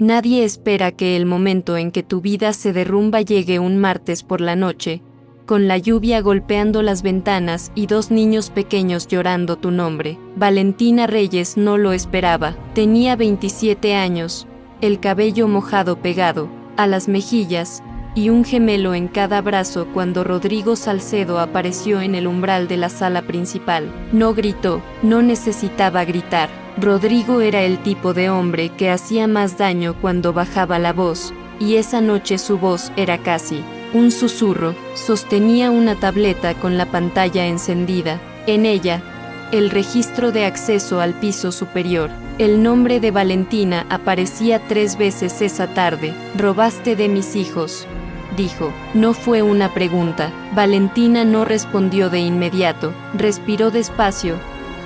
Nadie espera que el momento en que tu vida se derrumba llegue un martes por la noche, con la lluvia golpeando las ventanas y dos niños pequeños llorando tu nombre. Valentina Reyes no lo esperaba. Tenía 27 años, el cabello mojado pegado a las mejillas y un gemelo en cada brazo cuando Rodrigo Salcedo apareció en el umbral de la sala principal. No gritó, no necesitaba gritar. Rodrigo era el tipo de hombre que hacía más daño cuando bajaba la voz, y esa noche su voz era casi un susurro. Sostenía una tableta con la pantalla encendida. En ella, el registro de acceso al piso superior. El nombre de Valentina aparecía 3 veces esa tarde. «Robaste de mis hijos», dijo. No fue una pregunta. Valentina no respondió de inmediato. Respiró despacio,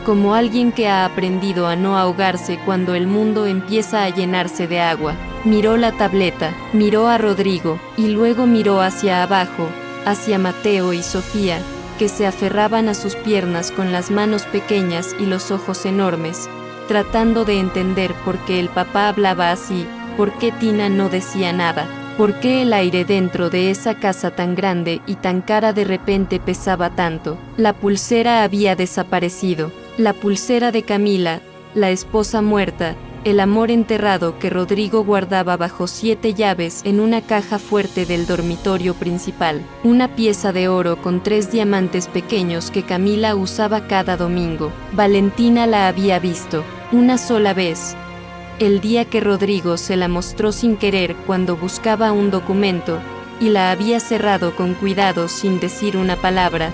como alguien que ha aprendido a no ahogarse cuando el mundo empieza a llenarse de agua. Miró la tableta, miró a Rodrigo, y luego miró hacia abajo, hacia Mateo y Sofía, que se aferraban a sus piernas con las manos pequeñas y los ojos enormes, tratando de entender por qué el papá hablaba así, por qué Tina no decía nada, por qué el aire dentro de esa casa tan grande y tan cara de repente pesaba tanto. La pulsera había desaparecido, la pulsera de Camila, la esposa muerta, el amor enterrado que Rodrigo guardaba bajo 7 llaves en una caja fuerte del dormitorio principal, una pieza de oro con 3 diamantes pequeños que Camila usaba cada domingo. Valentina la había visto una sola vez, el día que Rodrigo se la mostró sin querer cuando buscaba un documento, y la había cerrado con cuidado sin decir una palabra,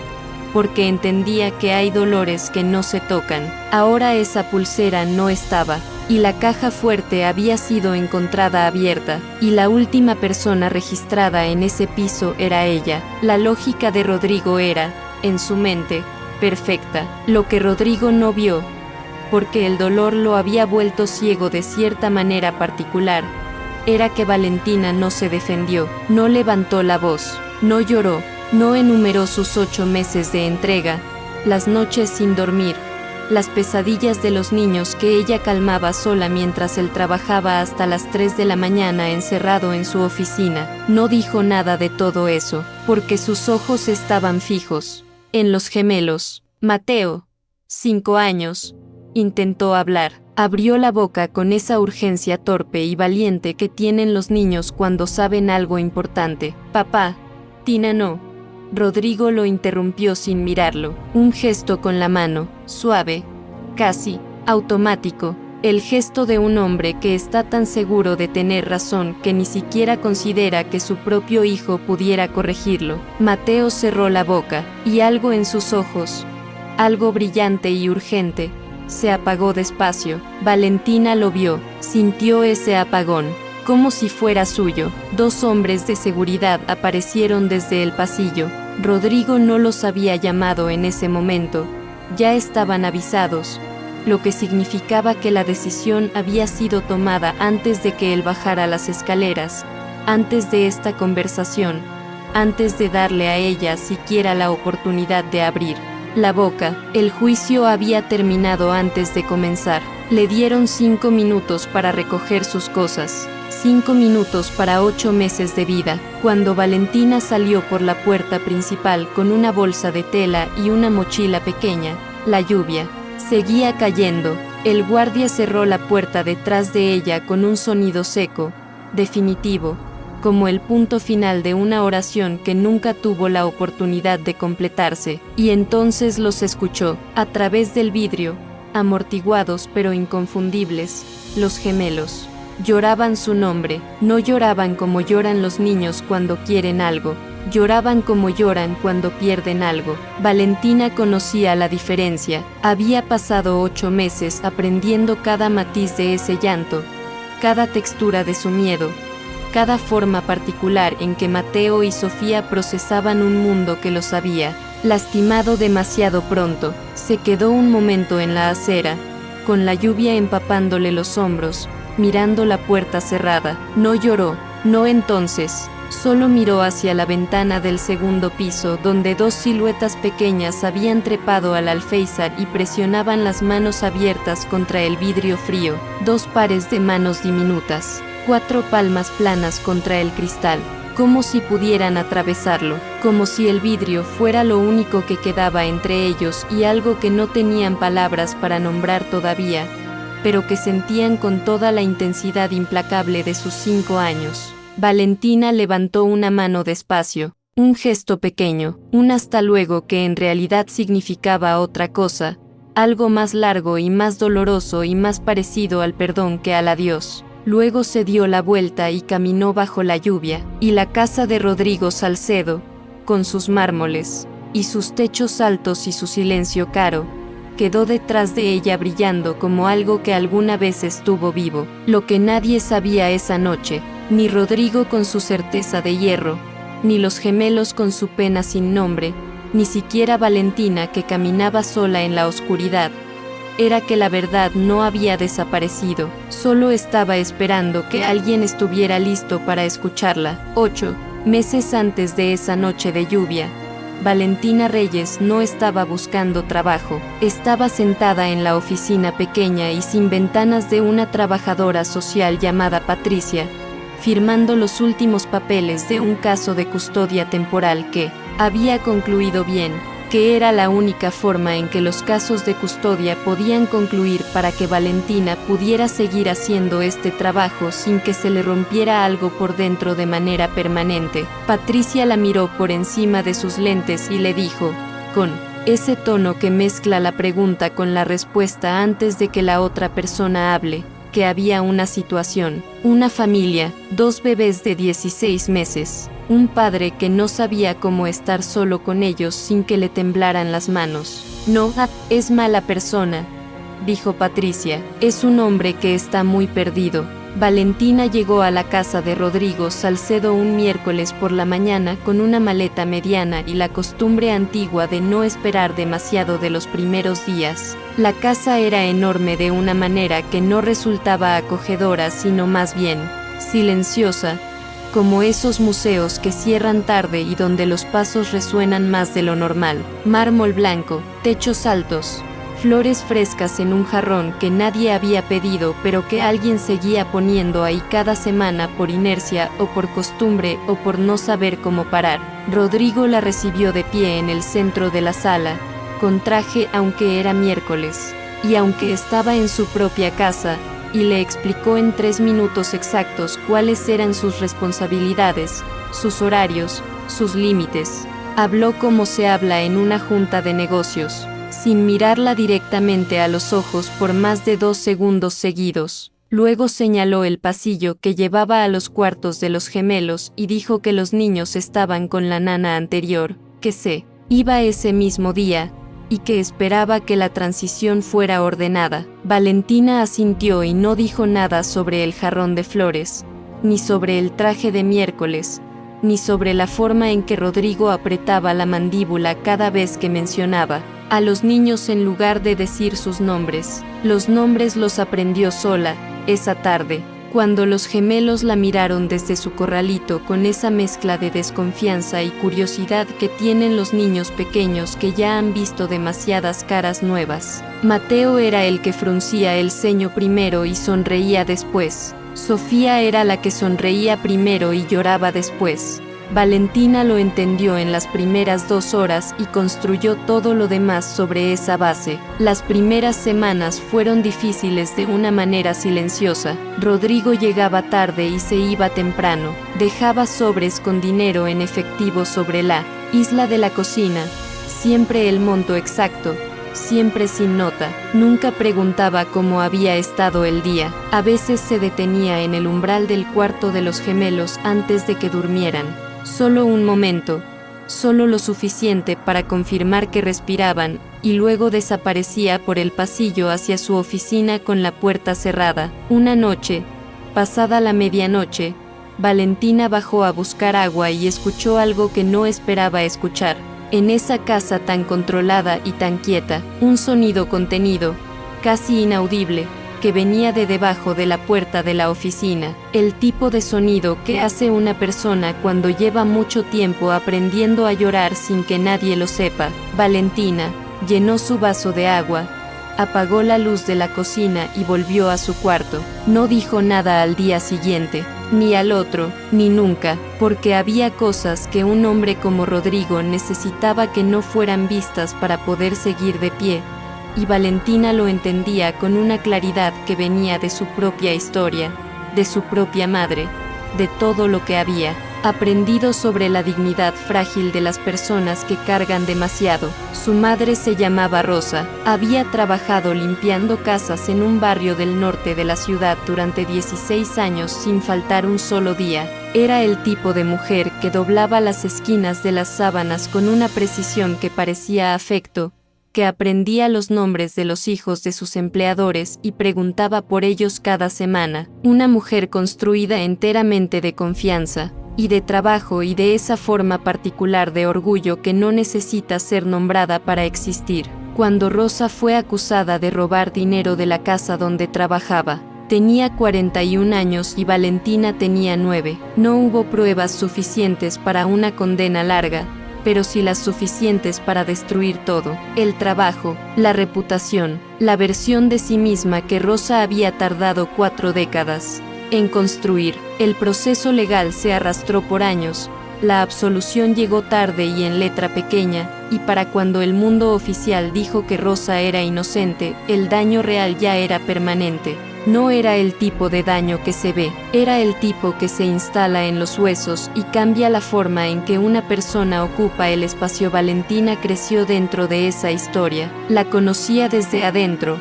porque entendía que hay dolores que no se tocan. Ahora esa pulsera no estaba, y la caja fuerte había sido encontrada abierta, y la última persona registrada en ese piso era ella. La lógica de Rodrigo era, en su mente, perfecta. Lo que Rodrigo no vio, porque el dolor lo había vuelto ciego de cierta manera particular, era que Valentina no se defendió, no levantó la voz, no lloró, no enumeró sus 8 meses de entrega, las noches sin dormir, las pesadillas de los niños que ella calmaba sola mientras él trabajaba hasta las 3 de la mañana encerrado en su oficina. No dijo nada de todo eso, porque sus ojos estaban fijos en los gemelos. Mateo, 5 años, intentó hablar. Abrió la boca con esa urgencia torpe y valiente que tienen los niños cuando saben algo importante. Papá, Tina no. Rodrigo lo interrumpió sin mirarlo. Un gesto con la mano, suave, casi automático, el gesto de un hombre que está tan seguro de tener razón que ni siquiera considera que su propio hijo pudiera corregirlo. Mateo cerró la boca, y algo en sus ojos, algo brillante y urgente, se apagó despacio. Valentina lo vio, sintió ese apagón, como si fuera suyo. 2 hombres de seguridad aparecieron desde el pasillo. Rodrigo no los había llamado en ese momento, ya estaban avisados, lo que significaba que la decisión había sido tomada antes de que él bajara las escaleras, antes de esta conversación, antes de darle a ella siquiera la oportunidad de abrir la boca. El juicio había terminado antes de comenzar. Le dieron 5 minutos para recoger sus cosas, 5 minutos para 8 meses de vida. Cuando Valentina salió por la puerta principal con una bolsa de tela y una mochila pequeña, la lluvia seguía cayendo. El guardia cerró la puerta detrás de ella con un sonido seco, definitivo, como el punto final de una oración que nunca tuvo la oportunidad de completarse. Y entonces los escuchó, a través del vidrio, amortiguados pero inconfundibles, los gemelos. Lloraban su nombre. No lloraban como lloran los niños cuando quieren algo, lloraban como lloran cuando pierden algo. Valentina conocía la diferencia. Había pasado 8 meses aprendiendo cada matiz de ese llanto, cada textura de su miedo, cada forma particular en que Mateo y Sofía procesaban un mundo que los había lastimado demasiado pronto. Se quedó un momento en la acera, con la lluvia empapándole los hombros, mirando la puerta cerrada. No lloró, no entonces, solo miró hacia la ventana del segundo piso donde 2 siluetas pequeñas habían trepado al alféizar y presionaban las manos abiertas contra el vidrio frío. 2 pares de manos diminutas, 4 palmas planas contra el cristal, como si pudieran atravesarlo, como si el vidrio fuera lo único que quedaba entre ellos y algo que no tenían palabras para nombrar todavía, pero que sentían con toda la intensidad implacable de sus 5 años. Valentina levantó una mano despacio, un gesto pequeño, un hasta luego que en realidad significaba otra cosa, algo más largo y más doloroso y más parecido al perdón que al adiós. Luego se dio la vuelta y caminó bajo la lluvia, y la casa de Rodrigo Salcedo, con sus mármoles, y sus techos altos y su silencio caro, quedó detrás de ella brillando como algo que alguna vez estuvo vivo. Lo que nadie sabía esa noche, ni Rodrigo con su certeza de hierro, ni los gemelos con su pena sin nombre, ni siquiera Valentina que caminaba sola en la oscuridad, era que la verdad no había desaparecido, solo estaba esperando que alguien estuviera listo para escucharla. 8 meses antes de esa noche de lluvia, Valentina Reyes no estaba buscando trabajo, estaba sentada en la oficina pequeña y sin ventanas de una trabajadora social llamada Patricia, firmando los últimos papeles de un caso de custodia temporal que había concluido bien, que era la única forma en que los casos de custodia podían concluir para que Valentina pudiera seguir haciendo este trabajo sin que se le rompiera algo por dentro de manera permanente. Patricia la miró por encima de sus lentes y le dijo, con ese tono que mezcla la pregunta con la respuesta antes de que la otra persona hable, que había una situación, una familia, 2 bebés de 16 meses, un padre que no sabía cómo estar solo con ellos sin que le temblaran las manos. No, es mala persona, dijo Patricia, es un hombre que está muy perdido. Valentina llegó a la casa de Rodrigo Salcedo un miércoles por la mañana con una maleta mediana y la costumbre antigua de no esperar demasiado de los primeros días. La casa era enorme de una manera que no resultaba acogedora sino más bien silenciosa, como esos museos que cierran tarde y donde los pasos resuenan más de lo normal. Mármol blanco, techos altos, flores frescas en un jarrón que nadie había pedido pero que alguien seguía poniendo ahí cada semana por inercia o por costumbre o por no saber cómo parar. Rodrigo la recibió de pie en el centro de la sala, con traje aunque era miércoles, y aunque estaba en su propia casa, y le explicó en 3 minutos exactos cuáles eran sus responsabilidades, sus horarios, sus límites. Habló como se habla en una junta de negocios, sin mirarla directamente a los ojos por más de 2 segundos seguidos. Luego señaló el pasillo que llevaba a los cuartos de los gemelos y dijo que los niños estaban con la nana anterior, que se iba ese mismo día, y que esperaba que la transición fuera ordenada. Valentina asintió y no dijo nada sobre el jarrón de flores, ni sobre el traje de miércoles, ni sobre la forma en que Rodrigo apretaba la mandíbula cada vez que mencionaba a los niños en lugar de decir sus nombres. Los nombres los aprendió sola, esa tarde, cuando los gemelos la miraron desde su corralito con esa mezcla de desconfianza y curiosidad que tienen los niños pequeños que ya han visto demasiadas caras nuevas. Mateo era el que fruncía el ceño primero y sonreía después. Sofía era la que sonreía primero y lloraba después. Valentina lo entendió en las primeras 2 horas y construyó todo lo demás sobre esa base. Las primeras semanas fueron difíciles de una manera silenciosa. Rodrigo llegaba tarde y se iba temprano. Dejaba sobres con dinero en efectivo sobre la isla de la cocina. Siempre el monto exacto, siempre sin nota. Nunca preguntaba cómo había estado el día. A veces se detenía en el umbral del cuarto de los gemelos antes de que durmieran. Solo un momento, solo lo suficiente para confirmar que respiraban, y luego desaparecía por el pasillo hacia su oficina con la puerta cerrada. Una noche, pasada la medianoche, Valentina bajó a buscar agua y escuchó algo que no esperaba escuchar. En esa casa tan controlada y tan quieta, un sonido contenido, casi inaudible, que venía de debajo de la puerta de la oficina, el tipo de sonido que hace una persona cuando lleva mucho tiempo aprendiendo a llorar sin que nadie lo sepa. Valentina llenó su vaso de agua, apagó la luz de la cocina y volvió a su cuarto. No dijo nada al día siguiente, ni al otro, ni nunca, porque había cosas que un hombre como Rodrigo necesitaba que no fueran vistas para poder seguir de pie, y Valentina lo entendía con una claridad que venía de su propia historia, de su propia madre, de todo lo que había aprendido sobre la dignidad frágil de las personas que cargan demasiado. Su madre se llamaba Rosa, había trabajado limpiando casas en un barrio del norte de la ciudad durante 16 años sin faltar un solo día. Era el tipo de mujer que doblaba las esquinas de las sábanas con una precisión que parecía afecto, que aprendía los nombres de los hijos de sus empleadores y preguntaba por ellos cada semana. Una mujer construida enteramente de confianza y de trabajo y de esa forma particular de orgullo que no necesita ser nombrada para existir. Cuando Rosa fue acusada de robar dinero de la casa donde trabajaba, tenía 41 años y Valentina tenía 9. No hubo pruebas suficientes para una condena larga, pero sí las suficientes para destruir todo: el trabajo, la reputación, la versión de sí misma que Rosa había tardado 4 décadas en construir. El proceso legal se arrastró por años, la absolución llegó tarde y en letra pequeña, y para cuando el mundo oficial dijo que Rosa era inocente, el daño real ya era permanente. No era el tipo de daño que se ve, era el tipo que se instala en los huesos y cambia la forma en que una persona ocupa el espacio. Valentina creció dentro de esa historia, la conocía desde adentro,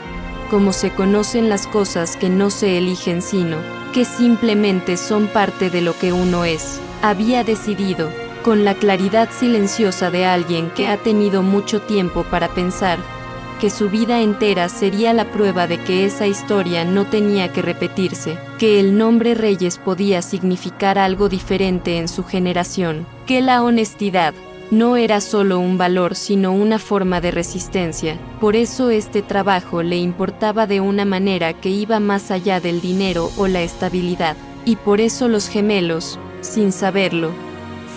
como se conocen las cosas que no se eligen sino, que simplemente son parte de lo que uno es. Había decidido, con la claridad silenciosa de alguien que ha tenido mucho tiempo para pensar, que su vida entera sería la prueba de que esa historia no tenía que repetirse, que el nombre Reyes podía significar algo diferente en su generación, que la honestidad no era solo un valor sino una forma de resistencia. Por eso este trabajo le importaba de una manera que iba más allá del dinero o la estabilidad, y por eso los gemelos, sin saberlo,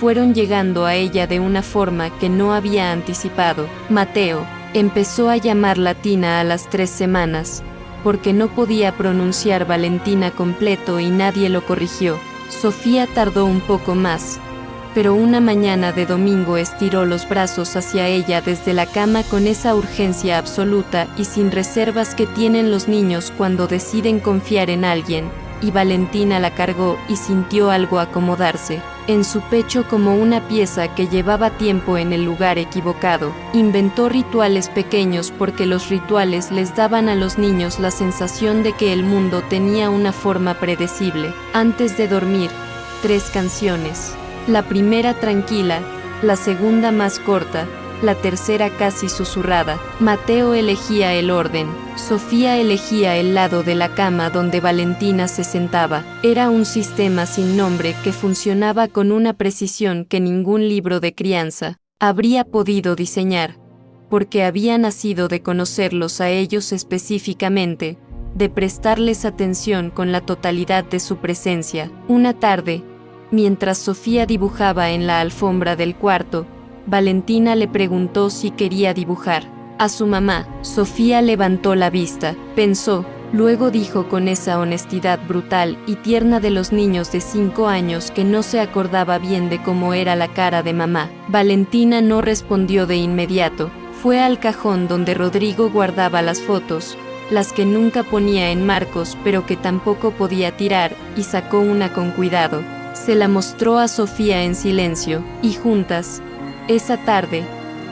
fueron llegando a ella de una forma que no había anticipado. Mateo empezó a llamarla Tina a las 3 semanas, porque no podía pronunciar Valentina completo y nadie lo corrigió. Sofía tardó un poco más, pero una mañana de domingo estiró los brazos hacia ella desde la cama con esa urgencia absoluta y sin reservas que tienen los niños cuando deciden confiar en alguien, y Valentina la cargó y sintió algo acomodarse en su pecho como una pieza que llevaba tiempo en el lugar equivocado. Inventó rituales pequeños porque los rituales les daban a los niños la sensación de que el mundo tenía una forma predecible. Antes de dormir, 3 canciones. La primera tranquila, la segunda más corta, la tercera casi susurrada. Mateo elegía el orden, Sofía elegía el lado de la cama donde Valentina se sentaba. Era un sistema sin nombre que funcionaba con una precisión que ningún libro de crianza habría podido diseñar, porque había nacido de conocerlos a ellos específicamente, de prestarles atención con la totalidad de su presencia. Una tarde, mientras Sofía dibujaba en la alfombra del cuarto, Valentina le preguntó si quería dibujar a su mamá. Sofía levantó la vista, pensó, luego dijo con esa honestidad brutal y tierna de los niños de 5 años que no se acordaba bien de cómo era la cara de mamá. Valentina no respondió de inmediato, fue al cajón donde Rodrigo guardaba las fotos, las que nunca ponía en marcos pero que tampoco podía tirar, y sacó una con cuidado. Se la mostró a Sofía en silencio, y juntas, esa tarde,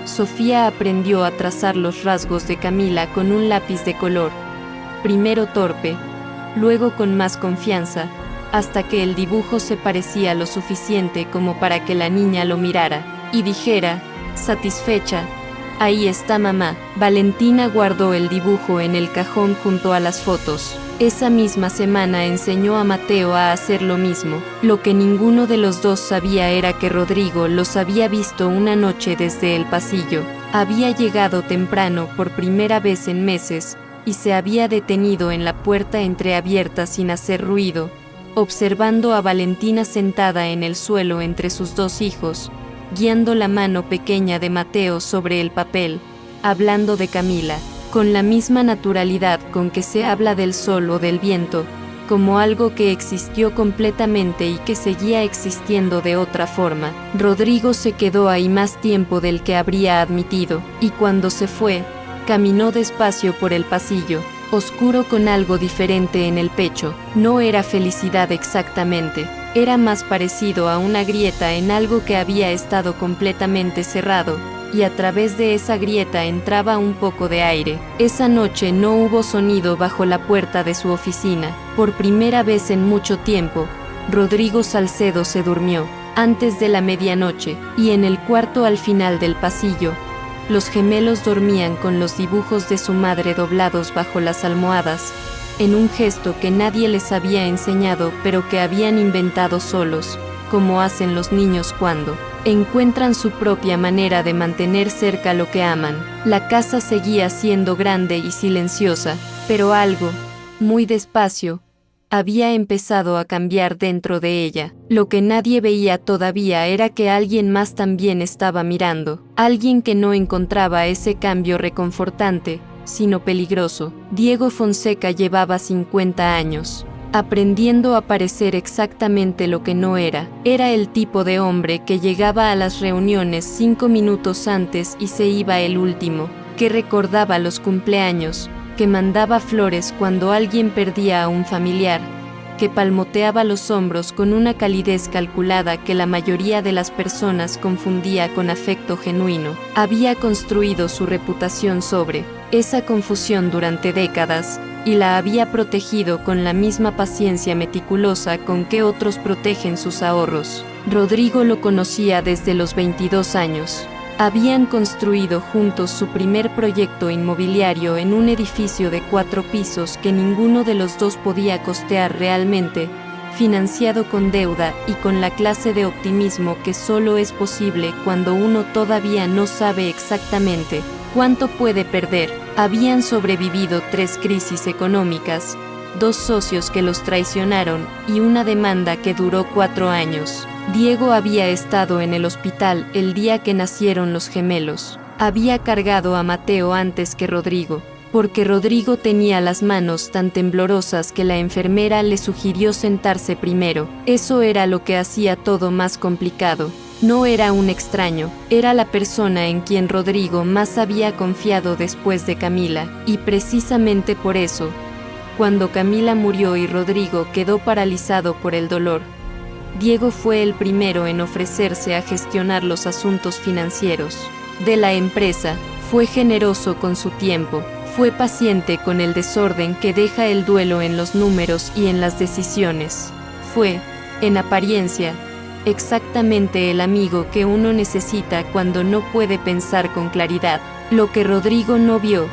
Sofía aprendió a trazar los rasgos de Camila con un lápiz de color, primero torpe, luego con más confianza, hasta que el dibujo se parecía lo suficiente como para que la niña lo mirara y dijera, satisfecha, ahí está mamá. Valentina guardó el dibujo en el cajón junto a las fotos. Esa misma semana enseñó a Mateo a hacer lo mismo. Lo que ninguno de los dos sabía era que Rodrigo los había visto una noche desde el pasillo. Había llegado temprano por primera vez en meses, y se había detenido en la puerta entreabierta sin hacer ruido, observando a Valentina sentada en el suelo entre sus 2 hijos, guiando la mano pequeña de Mateo sobre el papel, hablando de Camila. con la misma naturalidad con que se habla del sol o del viento, como algo que existió completamente y que seguía existiendo de otra forma. Rodrigo se quedó ahí más tiempo del que habría admitido, y cuando se fue, caminó despacio por el pasillo, oscuro con algo diferente en el pecho. No era felicidad exactamente, era más parecido a una grieta en algo que había estado completamente cerrado, y a través de esa grieta entraba un poco de aire. Esa noche no hubo sonido bajo la puerta de su oficina. Por primera vez en mucho tiempo, Rodrigo Salcedo se durmió, antes de la medianoche, y en el cuarto al final del pasillo, los gemelos dormían con los dibujos de su madre doblados bajo las almohadas, en un gesto que nadie les había enseñado pero que habían inventado solos, como hacen los niños cuando encuentran su propia manera de mantener cerca lo que aman. La casa seguía siendo grande y silenciosa, pero algo, muy despacio, había empezado a cambiar dentro de ella. Lo que nadie veía todavía era que alguien más también estaba mirando, alguien que no encontraba ese cambio reconfortante, sino peligroso. Diego Fonseca llevaba 50 años, aprendiendo a parecer exactamente lo que no era. Era el tipo de hombre que llegaba a las reuniones 5 minutos antes y se iba el último, que recordaba los cumpleaños, que mandaba flores cuando alguien perdía a un familiar, que palmoteaba los hombros con una calidez calculada que la mayoría de las personas confundía con afecto genuino. Había construido su reputación sobre esa confusión durante décadas, y la había protegido con la misma paciencia meticulosa con que otros protegen sus ahorros. Rodrigo lo conocía desde los 22 años. Habían construido juntos su primer proyecto inmobiliario en un edificio de 4 pisos que ninguno de los dos podía costear realmente, financiado con deuda y con la clase de optimismo que solo es posible cuando uno todavía no sabe exactamente cuánto puede perder. Habían sobrevivido 3 crisis económicas, 2 socios que los traicionaron y una demanda que duró 4 años. Diego había estado en el hospital el día que nacieron los gemelos. Había cargado a Mateo antes que Rodrigo, porque Rodrigo tenía las manos tan temblorosas que la enfermera le sugirió sentarse primero. Eso era lo que hacía todo más complicado. No era un extraño, era la persona en quien Rodrigo más había confiado después de Camila, y precisamente por eso, cuando Camila murió y Rodrigo quedó paralizado por el dolor, Diego fue el primero en ofrecerse a gestionar los asuntos financieros de la empresa. Fue generoso con su tiempo, fue paciente con el desorden que deja el duelo en los números y en las decisiones. Fue, en apariencia, exactamente el amigo que uno necesita cuando no puede pensar con claridad. Lo que Rodrigo no vio,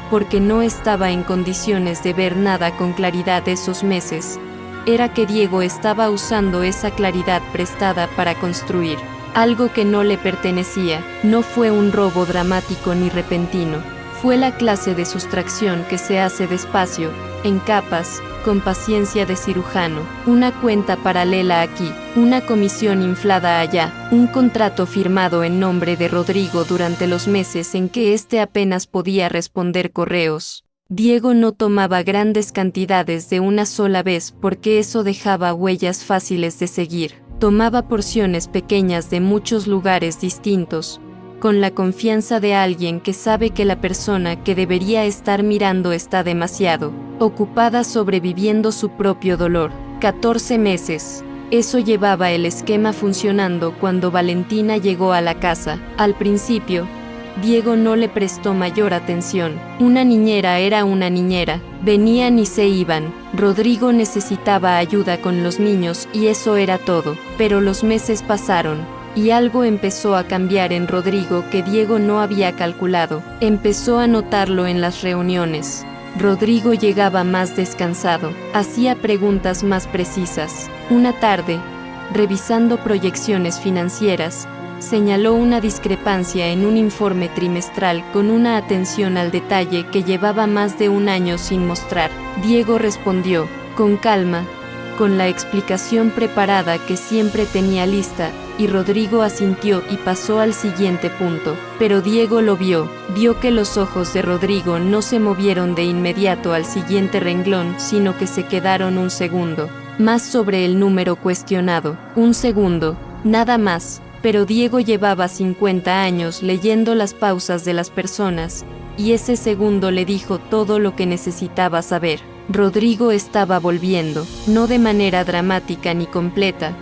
porque no estaba en condiciones de ver nada con claridad esos meses, era que Diego estaba usando esa claridad prestada para construir algo que no le pertenecía. No fue un robo dramático ni repentino, fue la clase de sustracción que se hace despacio, en capas, con paciencia de cirujano. Una cuenta paralela aquí, una comisión inflada allá, un contrato firmado en nombre de Rodrigo durante los meses en que éste apenas podía responder correos. Diego no tomaba grandes cantidades de una sola vez porque eso dejaba huellas fáciles de seguir. Tomaba porciones pequeñas de muchos lugares distintos, con la confianza de alguien que sabe que la persona que debería estar mirando está demasiado ocupada sobreviviendo su propio dolor. 14 meses. Eso llevaba el esquema funcionando cuando Valentina llegó a la casa. Al principio, Diego no le prestó mayor atención. Una niñera era una niñera, venían y se iban. Rodrigo necesitaba ayuda con los niños y eso era todo. Pero los meses pasaron, y algo empezó a cambiar en Rodrigo que Diego no había calculado. Empezó a notarlo en las reuniones. Rodrigo llegaba más descansado, hacía preguntas más precisas. Una tarde, revisando proyecciones financieras, señaló una discrepancia en un informe trimestral con una atención al detalle que llevaba más de un año sin mostrar. Diego respondió, con calma, con la explicación preparada que siempre tenía lista, y Rodrigo asintió y pasó al siguiente punto. Pero Diego lo vio. vio que los ojos de Rodrigo no se movieron de inmediato al siguiente renglón, sino que se quedaron un segundo más sobre el número cuestionado. Un segundo, nada más, pero Diego llevaba 50 años leyendo las pausas de las personas, y ese segundo le dijo todo lo que necesitaba saber. Rodrigo estaba volviendo, no de manera dramática ni completa,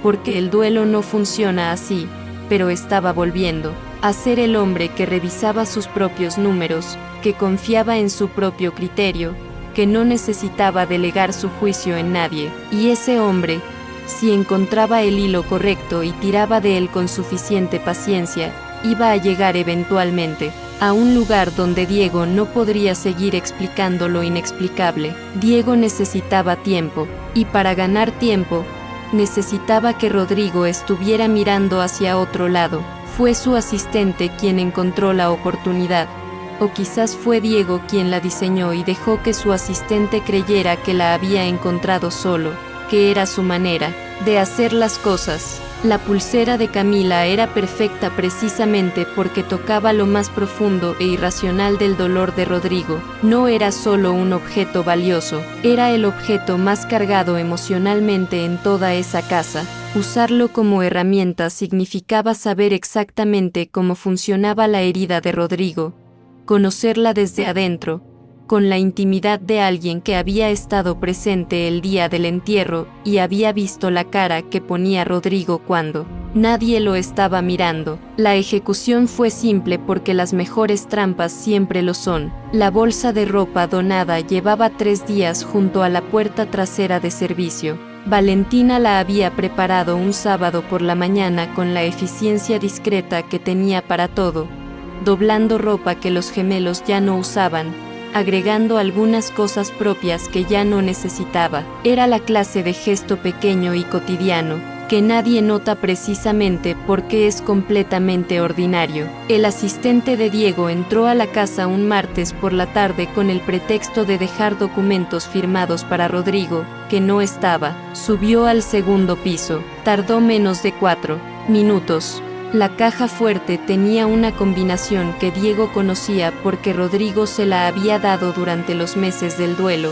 porque el duelo no funciona así, pero estaba volviendo a ser el hombre que revisaba sus propios números, que confiaba en su propio criterio, que no necesitaba delegar su juicio en nadie. Y ese hombre, si encontraba el hilo correcto y tiraba de él con suficiente paciencia, iba a llegar eventualmente a un lugar donde Diego no podría seguir explicando lo inexplicable. Diego necesitaba tiempo, y para ganar tiempo, necesitaba que Rodrigo estuviera mirando hacia otro lado. Fue su asistente quien encontró la oportunidad, o quizás fue Diego quien la diseñó y dejó que su asistente creyera que la había encontrado solo, que era su manera de hacer las cosas. La pulsera de Camila era perfecta precisamente porque tocaba lo más profundo e irracional del dolor de Rodrigo. No era solo un objeto valioso, era el objeto más cargado emocionalmente en toda esa casa. Usarlo como herramienta significaba saber exactamente cómo funcionaba la herida de Rodrigo, conocerla desde adentro, con la intimidad de alguien que había estado presente el día del entierro y había visto la cara que ponía Rodrigo cuando nadie lo estaba mirando. La ejecución fue simple porque las mejores trampas siempre lo son. La bolsa de ropa donada llevaba 3 días junto a la puerta trasera de servicio. Valentina la había preparado un sábado por la mañana con la eficiencia discreta que tenía para todo, doblando ropa que los gemelos ya no usaban, agregando algunas cosas propias que ya no necesitaba. Era la clase de gesto pequeño y cotidiano, que nadie nota precisamente porque es completamente ordinario. El asistente de Diego entró a la casa un martes por la tarde con el pretexto de dejar documentos firmados para Rodrigo, que no estaba. Subió al segundo piso. Tardó menos de 4 minutos. La caja fuerte tenía una combinación que Diego conocía porque Rodrigo se la había dado durante los meses del duelo,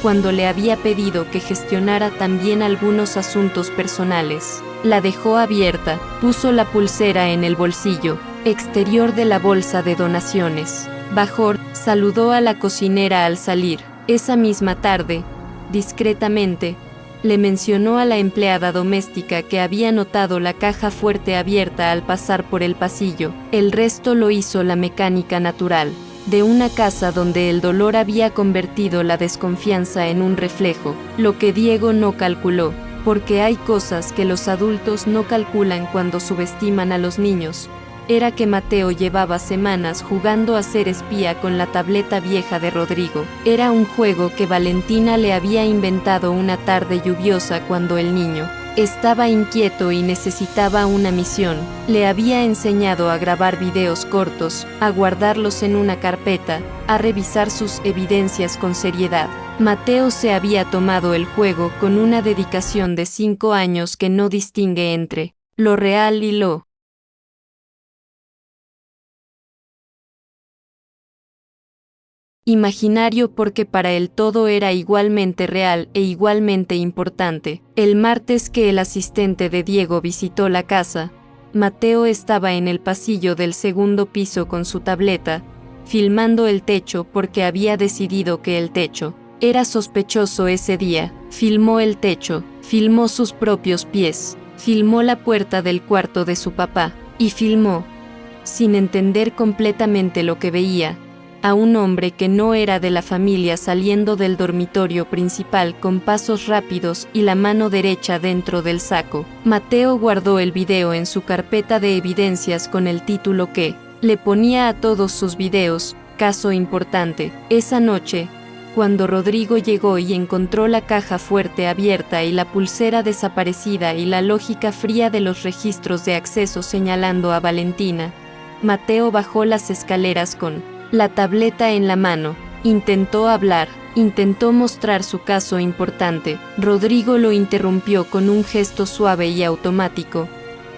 cuando le había pedido que gestionara también algunos asuntos personales. La dejó abierta, puso la pulsera en el bolsillo exterior de la bolsa de donaciones. Bajó, saludó a la cocinera al salir. Esa misma tarde, discretamente, le mencionó a la empleada doméstica que había notado la caja fuerte abierta al pasar por el pasillo. El resto lo hizo la mecánica natural de una casa donde el dolor había convertido la desconfianza en un reflejo, lo que Diego no calculó, porque hay cosas que los adultos no calculan cuando subestiman a los niños. Era que Mateo llevaba semanas jugando a ser espía con la tableta vieja de Rodrigo. Era un juego que Valentina le había inventado una tarde lluviosa cuando el niño estaba inquieto y necesitaba una misión. Le había enseñado a grabar videos cortos, a guardarlos en una carpeta, a revisar sus evidencias con seriedad. Mateo se había tomado el juego con una dedicación de 5 años que no distingue entre lo real y lo imaginario, porque para él todo era igualmente real e igualmente importante. El martes que el asistente de Diego visitó la casa, Mateo estaba en el pasillo del segundo piso con su tableta, filmando el techo porque había decidido que el techo era sospechoso ese día. Filmó el techo, filmó sus propios pies, filmó la puerta del cuarto de su papá, y filmó, sin entender completamente lo que veía, a un hombre que no era de la familia saliendo del dormitorio principal con pasos rápidos y la mano derecha dentro del saco. Mateo guardó el video en su carpeta de evidencias con el título que le ponía a todos sus videos, caso importante. Esa noche, cuando Rodrigo llegó y encontró la caja fuerte abierta y la pulsera desaparecida y la lógica fría de los registros de acceso señalando a Valentina, Mateo bajó las escaleras con la tableta en la mano. Intentó hablar, intentó mostrar su caso importante. Rodrigo lo interrumpió con un gesto suave y automático,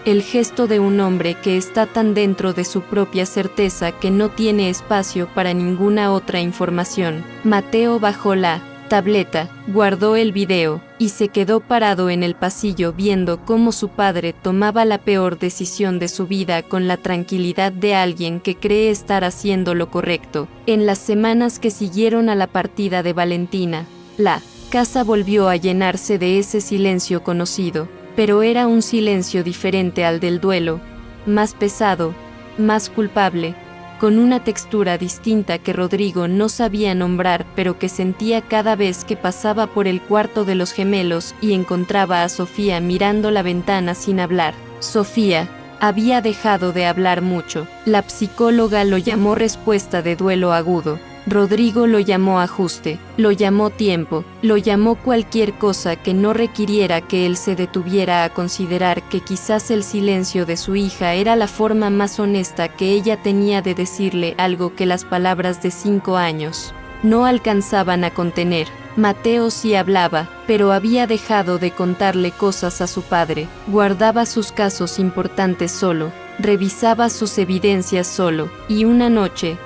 el gesto de un hombre que está tan dentro de su propia certeza que no tiene espacio para ninguna otra información. Mateo bajó la tableta, guardó el video, y se quedó parado en el pasillo viendo cómo su padre tomaba la peor decisión de su vida con la tranquilidad de alguien que cree estar haciendo lo correcto. En las semanas que siguieron a la partida de Valentina, la casa volvió a llenarse de ese silencio conocido, pero era un silencio diferente al del duelo, más pesado, más culpable, con una textura distinta que Rodrigo no sabía nombrar, pero que sentía cada vez que pasaba por el cuarto de los gemelos y encontraba a Sofía mirando la ventana sin hablar. Sofía había dejado de hablar mucho. La psicóloga lo llamó respuesta de duelo agudo. Rodrigo lo llamó ajuste, lo llamó tiempo, lo llamó cualquier cosa que no requiriera que él se detuviera a considerar que quizás el silencio de su hija era la forma más honesta que ella tenía de decirle algo que las palabras de 5 años no alcanzaban a contener. Mateo sí hablaba, pero había dejado de contarle cosas a su padre, guardaba sus casos importantes solo, revisaba sus evidencias solo, y una noche,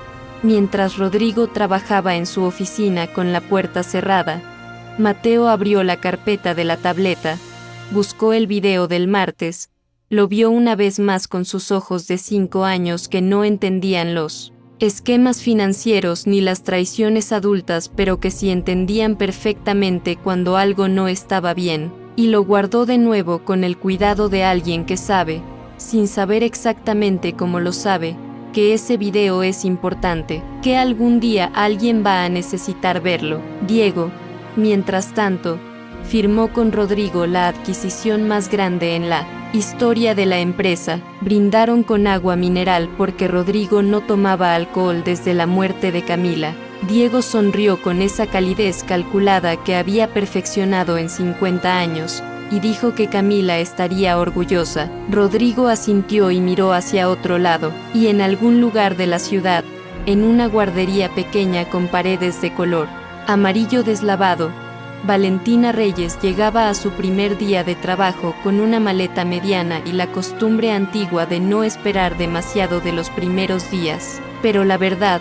mientras Rodrigo trabajaba en su oficina con la puerta cerrada, Mateo abrió la carpeta de la tableta, buscó el video del martes, lo vio una vez más con sus ojos de 5 años que no entendían los esquemas financieros ni las traiciones adultas, pero que sí entendían perfectamente cuando algo no estaba bien, y lo guardó de nuevo con el cuidado de alguien que sabe, sin saber exactamente cómo lo sabe, que ese video es importante, que algún día alguien va a necesitar verlo. Diego, mientras tanto, firmó con Rodrigo la adquisición más grande en la historia de la empresa. Brindaron con agua mineral porque Rodrigo no tomaba alcohol desde la muerte de Camila. Diego sonrió con esa calidez calculada que había perfeccionado en 50 años, y dijo que Camila estaría orgullosa. Rodrigo asintió y miró hacia otro lado, y en algún lugar de la ciudad, en una guardería pequeña con paredes de color amarillo deslavado, Valentina Reyes llegaba a su primer día de trabajo con una maleta mediana y la costumbre antigua de no esperar demasiado de los primeros días. Pero la verdad,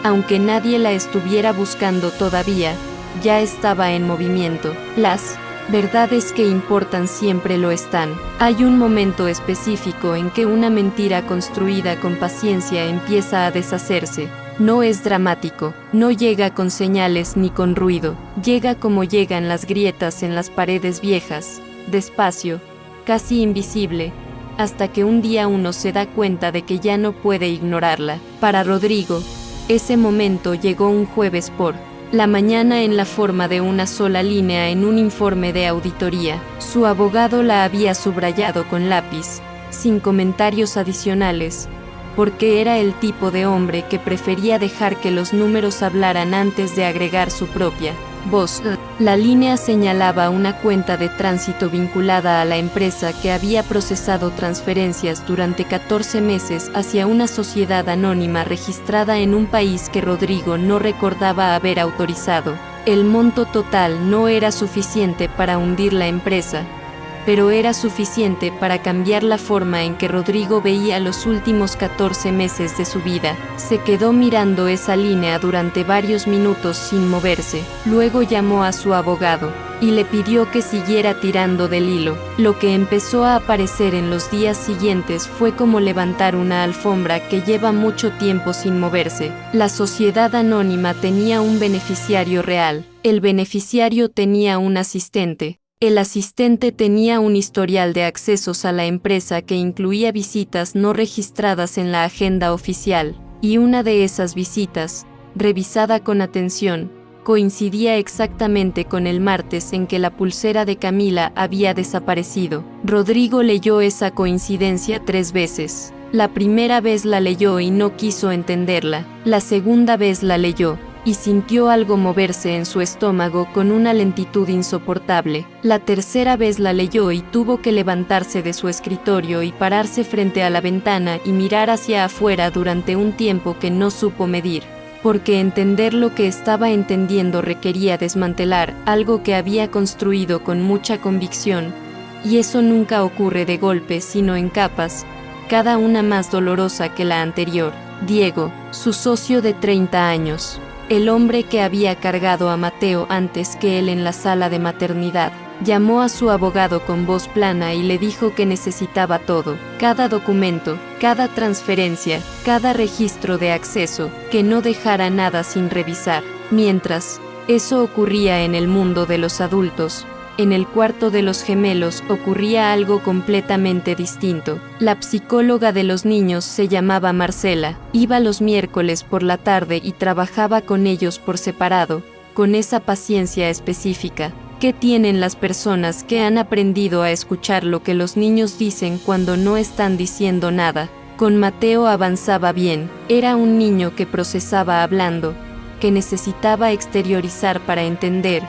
aunque nadie la estuviera buscando todavía, ya estaba en movimiento. Las verdades que importan siempre lo están. Hay un momento específico en que una mentira construida con paciencia empieza a deshacerse. No es dramático, no llega con señales ni con ruido, llega como llegan las grietas en las paredes viejas, despacio, casi invisible, hasta que un día uno se da cuenta de que ya no puede ignorarla. Para Rodrigo, ese momento llegó un jueves por la mañana en la forma de una sola línea en un informe de auditoría. Su abogado la había subrayado con lápiz, sin comentarios adicionales, porque era el tipo de hombre que prefería dejar que los números hablaran antes de agregar su propia voz. La línea señalaba una cuenta de tránsito vinculada a la empresa que había procesado transferencias durante 14 meses hacia una sociedad anónima registrada en un país que Rodrigo no recordaba haber autorizado. El monto total no era suficiente para hundir la empresa, pero era suficiente para cambiar la forma en que Rodrigo veía los últimos 14 meses de su vida. Se quedó mirando esa línea durante varios minutos sin moverse. Luego llamó a su abogado y le pidió que siguiera tirando del hilo. Lo que empezó a aparecer en los días siguientes fue como levantar una alfombra que lleva mucho tiempo sin moverse. La sociedad anónima tenía un beneficiario real. El beneficiario tenía un asistente. El asistente tenía un historial de accesos a la empresa que incluía visitas no registradas en la agenda oficial, y una de esas visitas, revisada con atención, coincidía exactamente con el martes en que la pulsera de Camila había desaparecido. Rodrigo leyó esa coincidencia 3 veces. La primera vez la leyó y no quiso entenderla. La segunda vez la leyó y sintió algo moverse en su estómago con una lentitud insoportable. La tercera vez la leyó y tuvo que levantarse de su escritorio y pararse frente a la ventana y mirar hacia afuera durante un tiempo que no supo medir, porque entender lo que estaba entendiendo requería desmantelar algo que había construido con mucha convicción, y eso nunca ocurre de golpe sino en capas, cada una más dolorosa que la anterior. Diego, su socio de 30 años, el hombre que había cargado a Mateo antes que él en la sala de maternidad, llamó a su abogado con voz plana y le dijo que necesitaba todo, cada documento, cada transferencia, cada registro de acceso, que no dejara nada sin revisar. Mientras eso ocurría en el mundo de los adultos, en el cuarto de los gemelos ocurría algo completamente distinto. La psicóloga de los niños se llamaba Marcela, iba los miércoles por la tarde y trabajaba con ellos por separado, con esa paciencia específica que tienen las personas que han aprendido a escuchar lo que los niños dicen cuando no están diciendo nada. Con Mateo avanzaba bien, era un niño que procesaba hablando, que necesitaba exteriorizar para entender,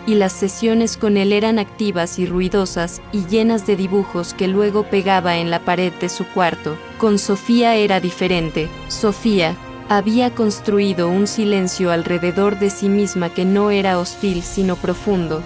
y las sesiones con él eran activas y ruidosas y llenas de dibujos que luego pegaba en la pared de su cuarto. Con Sofía era diferente. Sofía había construido un silencio alrededor de sí misma que no era hostil sino profundo,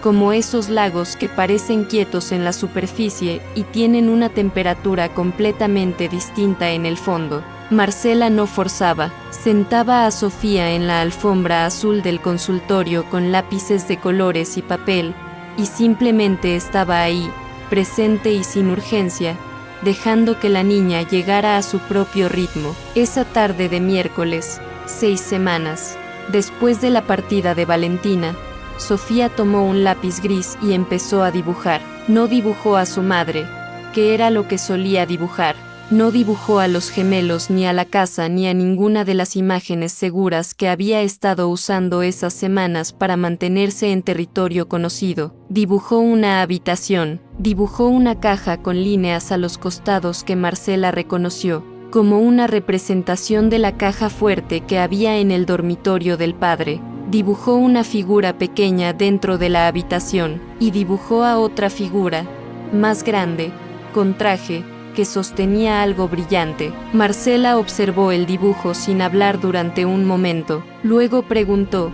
como esos lagos que parecen quietos en la superficie y tienen una temperatura completamente distinta en el fondo. Marcela no forzaba, sentaba a Sofía en la alfombra azul del consultorio con lápices de colores y papel, y simplemente estaba ahí, presente y sin urgencia, dejando que la niña llegara a su propio ritmo. Esa tarde de miércoles, 6 semanas después de la partida de Valentina, Sofía tomó un lápiz gris y empezó a dibujar. No dibujó a su madre, que era lo que solía dibujar. No dibujó a los gemelos ni a la casa ni a ninguna de las imágenes seguras que había estado usando esas semanas para mantenerse en territorio conocido. Dibujó una habitación, dibujó una caja con líneas a los costados que Marcela reconoció, como una representación de la caja fuerte que había en el dormitorio del padre. Dibujó una figura pequeña dentro de la habitación, y dibujó a otra figura, más grande, con traje, que sostenía algo brillante. Marcela observó el dibujo sin hablar durante un momento. Luego preguntó,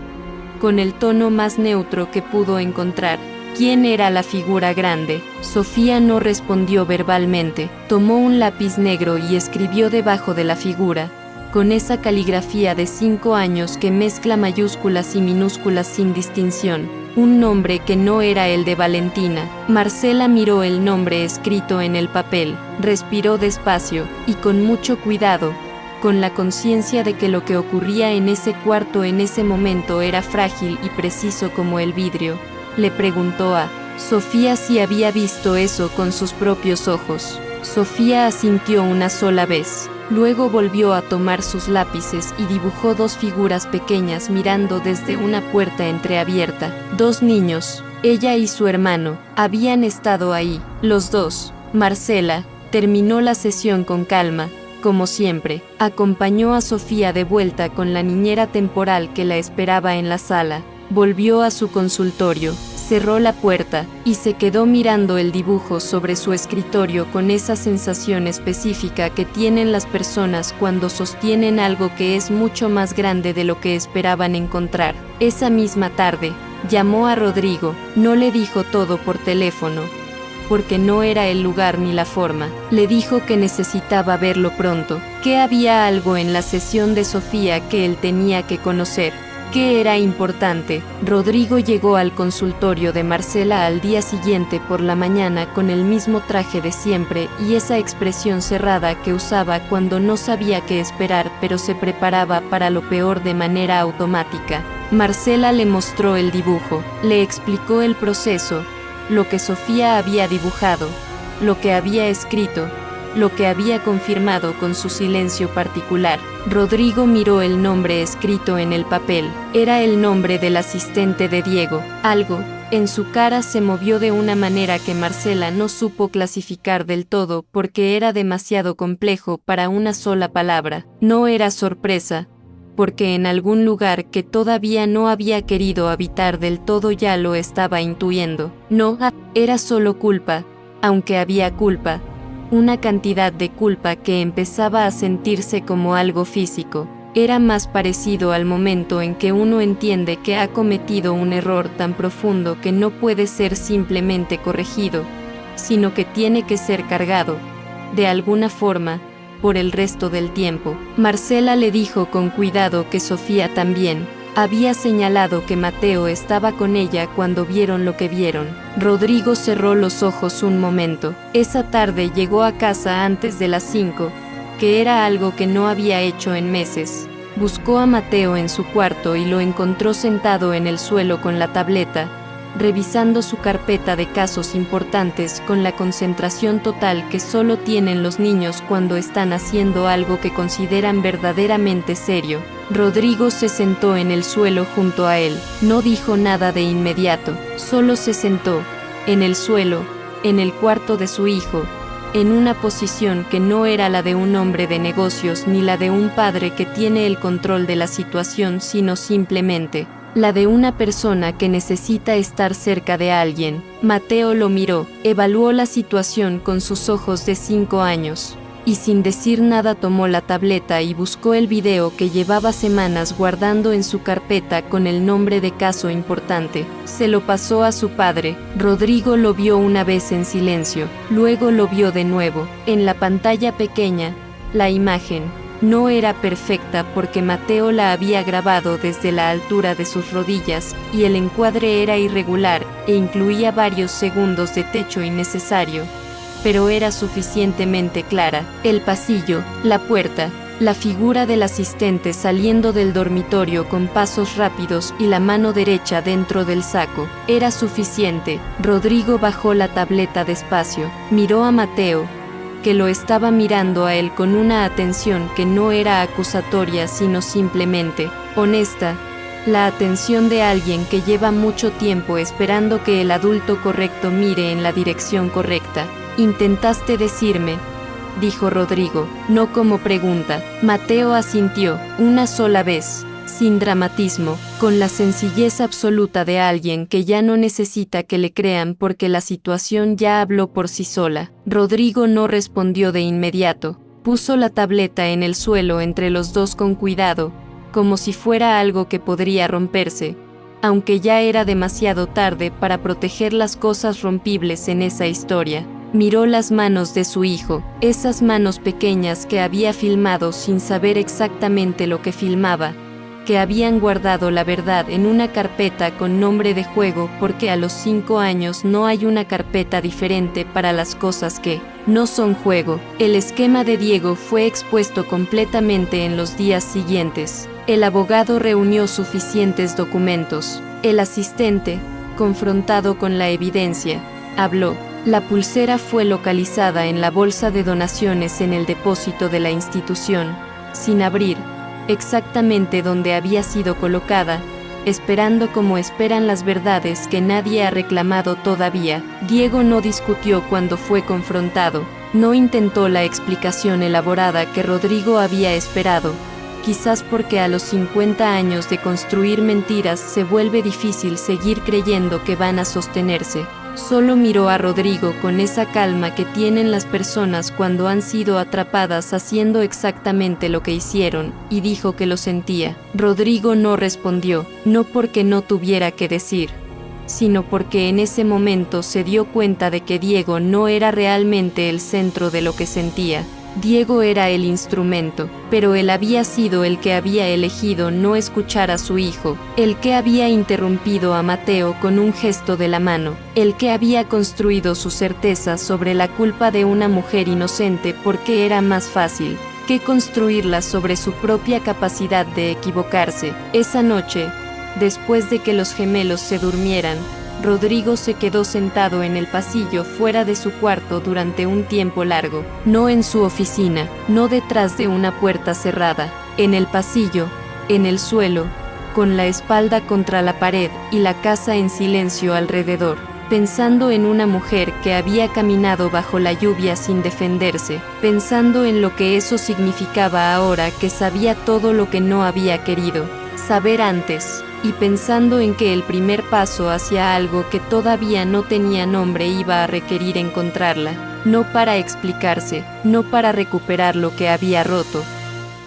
con el tono más neutro que pudo encontrar, ¿quién era la figura grande? Sofía no respondió verbalmente. Tomó un lápiz negro y escribió debajo de la figura, con esa caligrafía de 5 años que mezcla mayúsculas y minúsculas sin distinción, un nombre que no era el de Valentina. Marcela miró el nombre escrito en el papel, respiró despacio y con mucho cuidado, con la conciencia de que lo que ocurría en ese cuarto en ese momento era frágil y preciso como el vidrio. Le preguntó a Sofía si había visto eso con sus propios ojos. Sofía asintió una sola vez. Luego volvió a tomar sus lápices y dibujó 2 figuras pequeñas mirando desde una puerta entreabierta. 2 niños, ella y su hermano, habían estado ahí, los 2. Marcela terminó la sesión con calma, como siempre. Acompañó a Sofía de vuelta con la niñera temporal que la esperaba en la sala. Volvió a su consultorio, cerró la puerta y se quedó mirando el dibujo sobre su escritorio con esa sensación específica que tienen las personas cuando sostienen algo que es mucho más grande de lo que esperaban encontrar. Esa misma tarde, llamó a Rodrigo. No le dijo todo por teléfono, porque no era el lugar ni la forma. Le dijo que necesitaba verlo pronto, que había algo en la sesión de Sofía que él tenía que conocer, que era importante. Rodrigo llegó al consultorio de Marcela al día siguiente por la mañana con el mismo traje de siempre y esa expresión cerrada que usaba cuando no sabía qué esperar pero se preparaba para lo peor de manera automática. Marcela le mostró el dibujo, le explicó el proceso, lo que Sofía había dibujado, lo que había escrito, lo que había confirmado con su silencio particular. Rodrigo miró el nombre escrito en el papel. Era el nombre del asistente de Diego. Algo en su cara se movió de una manera que Marcela no supo clasificar del todo porque era demasiado complejo para una sola palabra. No era sorpresa, porque en algún lugar que todavía no había querido habitar del todo ya lo estaba intuyendo. No, era solo culpa, aunque había culpa, una cantidad de culpa que empezaba a sentirse como algo físico. Era más parecido al momento en que uno entiende que ha cometido un error tan profundo que no puede ser simplemente corregido, sino que tiene que ser cargado, de alguna forma, por el resto del tiempo. Marcela le dijo con cuidado que Sofía también había señalado que Mateo estaba con ella cuando vieron lo que vieron. Rodrigo cerró los ojos un momento. Esa tarde llegó a casa antes de las 5, que era algo que no había hecho en meses. Buscó a Mateo en su cuarto y lo encontró sentado en el suelo con la tableta, revisando su carpeta de casos importantes con la concentración total que solo tienen los niños cuando están haciendo algo que consideran verdaderamente serio. Rodrigo se sentó en el suelo junto a él. No dijo nada de inmediato, solo se sentó, en el suelo, en el cuarto de su hijo, en una posición que no era la de un hombre de negocios ni la de un padre que tiene el control de la situación, sino simplemente la de una persona que necesita estar cerca de alguien. Mateo lo miró, evaluó la situación con sus ojos de 5 años, y sin decir nada tomó la tableta y buscó el video que llevaba semanas guardando en su carpeta con el nombre de caso importante. Se lo pasó a su padre. Rodrigo lo vio una vez en silencio, luego lo vio de nuevo. En la pantalla pequeña, la imagen no era perfecta porque Mateo la había grabado desde la altura de sus rodillas, y el encuadre era irregular e incluía varios segundos de techo innecesario, pero era suficientemente clara. El pasillo, la puerta, la figura del asistente saliendo del dormitorio con pasos rápidos y la mano derecha dentro del saco. Era suficiente. Rodrigo bajó la tableta despacio, miró a Mateo, que lo estaba mirando a él con una atención que no era acusatoria sino simplemente honesta, la atención de alguien que lleva mucho tiempo esperando que el adulto correcto mire en la dirección correcta. «Intentaste decirme», dijo Rodrigo, no como pregunta. Mateo asintió, una sola vez, sin dramatismo, con la sencillez absoluta de alguien que ya no necesita que le crean porque la situación ya habló por sí sola. Rodrigo no respondió de inmediato. Puso la tableta en el suelo entre los dos con cuidado, como si fuera algo que podría romperse, aunque ya era demasiado tarde para proteger las cosas rompibles en esa historia. Miró las manos de su hijo, esas manos pequeñas que había filmado sin saber exactamente lo que filmaba, que habían guardado la verdad en una carpeta con nombre de juego porque a los 5 años no hay una carpeta diferente para las cosas que no son juego. El esquema de Diego fue expuesto completamente en los días siguientes. El abogado reunió suficientes documentos. El asistente, confrontado con la evidencia, habló. La pulsera fue localizada en la bolsa de donaciones en el depósito de la institución, sin abrir, exactamente donde había sido colocada, esperando como esperan las verdades que nadie ha reclamado todavía. Diego no discutió cuando fue confrontado, no intentó la explicación elaborada que Rodrigo había esperado, quizás porque a los 50 años de construir mentiras se vuelve difícil seguir creyendo que van a sostenerse. Solo miró a Rodrigo con esa calma que tienen las personas cuando han sido atrapadas haciendo exactamente lo que hicieron, y dijo que lo sentía. Rodrigo no respondió, no porque no tuviera que decir, sino porque en ese momento se dio cuenta de que Diego no era realmente el centro de lo que sentía. Diego era el instrumento, pero él había sido el que había elegido no escuchar a su hijo, el que había interrumpido a Mateo con un gesto de la mano, el que había construido su certeza sobre la culpa de una mujer inocente porque era más fácil que construirla sobre su propia capacidad de equivocarse. Esa noche, después de que los gemelos se durmieran, Rodrigo se quedó sentado en el pasillo fuera de su cuarto durante un tiempo largo, no en su oficina, no detrás de una puerta cerrada, en el pasillo, en el suelo, con la espalda contra la pared y la casa en silencio alrededor, pensando en una mujer que había caminado bajo la lluvia sin defenderse, pensando en lo que eso significaba ahora que sabía todo lo que no había querido saber antes, y pensando en que el primer paso hacia algo que todavía no tenía nombre iba a requerir encontrarla, no para explicarse, no para recuperar lo que había roto,